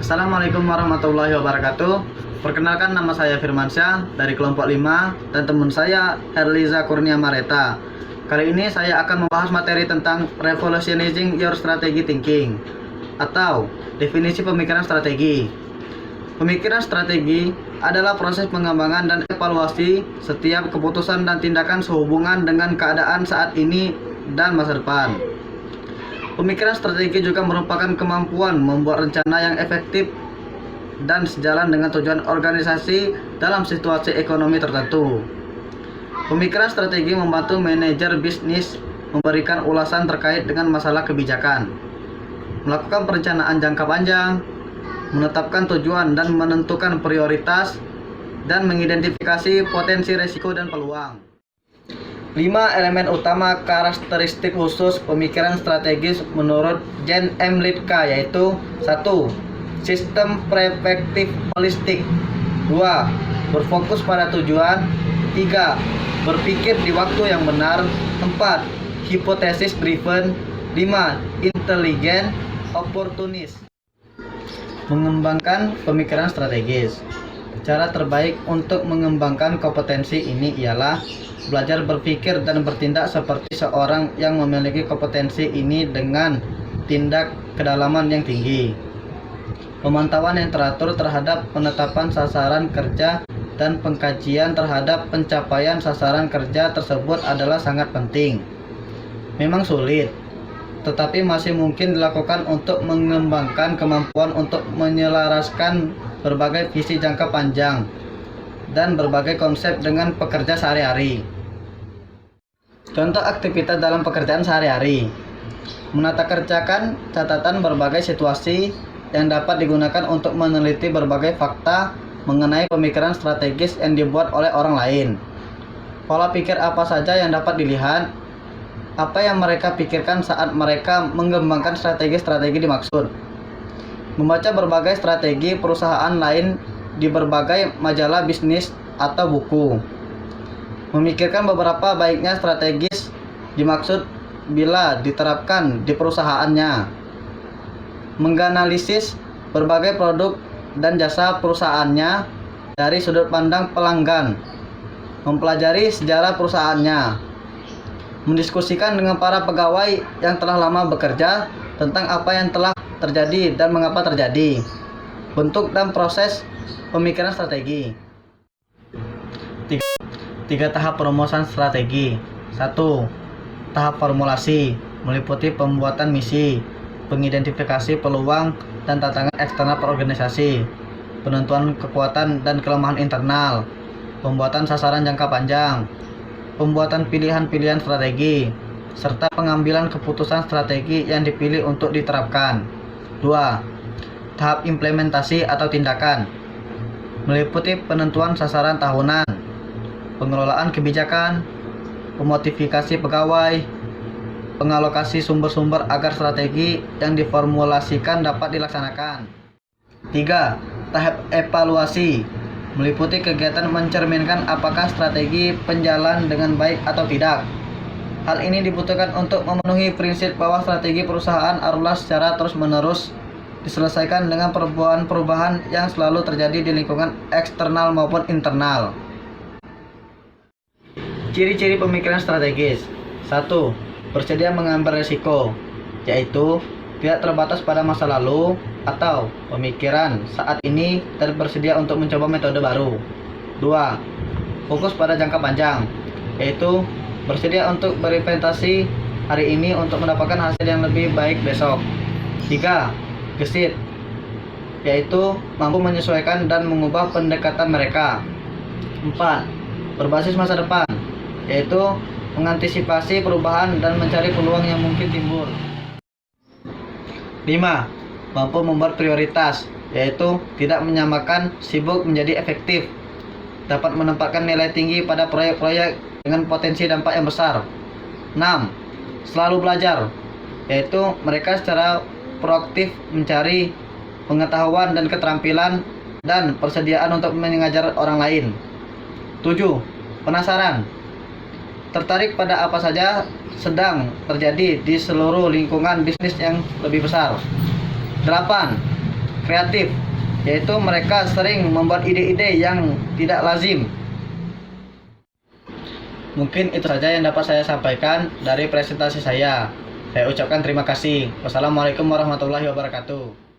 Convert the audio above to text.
Assalamualaikum warahmatullahi wabarakatuh. Perkenalkan, nama saya Firmansyah dari kelompok 5 dan teman saya Herliza Kurnia Mareta. Kali ini saya akan membahas materi tentang revolutionizing your strategy thinking atau definisi pemikiran strategi. Pemikiran strategi adalah proses pengembangan dan evaluasi setiap keputusan dan tindakan sehubungan dengan keadaan saat ini dan masa depan. Pemikiran strategi juga merupakan kemampuan membuat rencana yang efektif dan sejalan dengan tujuan organisasi dalam situasi ekonomi tertentu. Pemikiran strategi membantu manajer bisnis memberikan ulasan terkait dengan masalah kebijakan, melakukan perencanaan jangka panjang, menetapkan tujuan dan menentukan prioritas, dan mengidentifikasi potensi risiko dan peluang. 5 elemen utama karakteristik khusus pemikiran strategis menurut Jan M. Littke yaitu 1. Sistem perspektif holistik. 2. Berfokus pada tujuan. 3. Berpikir di waktu yang benar. 4. Hipotesis driven. 5. Intelijen oportunis. Mengembangkan pemikiran strategis. Cara terbaik untuk mengembangkan kompetensi ini ialah belajar berpikir dan bertindak seperti seorang yang memiliki kompetensi ini dengan tindak kedalaman yang tinggi. Pemantauan yang teratur terhadap penetapan sasaran kerja dan pengkajian terhadap pencapaian sasaran kerja tersebut adalah sangat penting. Memang sulit, tetapi masih mungkin dilakukan untuk mengembangkan kemampuan untuk menyelaraskan berbagai visi jangka panjang dan berbagai konsep dengan pekerja sehari-hari. Contoh aktivitas dalam pekerjaan sehari-hari: menata kerjakan catatan berbagai situasi yang dapat digunakan untuk meneliti berbagai fakta mengenai pemikiran strategis yang dibuat oleh orang lain. Pola pikir apa saja yang dapat dilihat, apa yang mereka pikirkan saat mereka mengembangkan strategi-strategi dimaksud. Membaca berbagai strategi perusahaan lain di berbagai majalah bisnis atau buku. Memikirkan beberapa baiknya strategis dimaksud bila diterapkan di perusahaannya. Menganalisis berbagai produk dan jasa perusahaannya dari sudut pandang pelanggan. Mempelajari sejarah perusahaannya. Mendiskusikan dengan para pegawai yang telah lama bekerja tentang apa yang telah terjadi dan mengapa terjadi. Bentuk dan proses pemikiran strategi. 3 tahap perumusan strategi. 1. Tahap formulasi, meliputi pembuatan misi, pengidentifikasi peluang dan tantangan eksternal perorganisasi, penentuan kekuatan dan kelemahan internal, pembuatan sasaran jangka panjang, pembuatan pilihan-pilihan strategi, serta pengambilan keputusan strategi yang dipilih untuk diterapkan. 2. Tahap implementasi atau tindakan, meliputi penentuan sasaran tahunan, pengelolaan kebijakan, pemotivasi pegawai, pengalokasi sumber-sumber agar strategi yang diformulasikan dapat dilaksanakan. 3. Tahap evaluasi, meliputi kegiatan mencerminkan apakah strategi penjalan dengan baik atau tidak. Hal ini dibutuhkan untuk memenuhi prinsip bahwa strategi perusahaan haruslah secara terus-menerus diselesaikan dengan perubahan-perubahan yang selalu terjadi di lingkungan eksternal maupun internal. Ciri-ciri pemikiran strategis. 1. Bersedia mengambil risiko, yaitu tidak terbatas pada masa lalu atau pemikiran saat ini dan bersedia untuk mencoba metode baru. 2. Fokus pada jangka panjang, yaitu bersedia untuk berinvestasi hari ini untuk mendapatkan hasil yang lebih baik besok. 3. Gesit, yaitu mampu menyesuaikan dan mengubah pendekatan mereka. 4. Berbasis masa depan, yaitu mengantisipasi perubahan dan mencari peluang yang mungkin timbul. 5. Mampu membuat prioritas, yaitu tidak menyamakan sibuk menjadi efektif, dapat menempatkan nilai tinggi pada proyek-proyek dengan potensi dampak yang besar. 6. Selalu belajar, yaitu mereka secara proaktif mencari pengetahuan dan keterampilan dan persediaan untuk mengajar orang lain. 7. Penasaran, tertarik pada apa saja sedang terjadi di seluruh lingkungan bisnis yang lebih besar. 8. kreatif, yaitu mereka sering membuat ide-ide yang tidak lazim. Mungkin itu saja yang dapat saya sampaikan dari presentasi saya. Saya ucapkan terima kasih. Wassalamualaikum warahmatullahi wabarakatuh.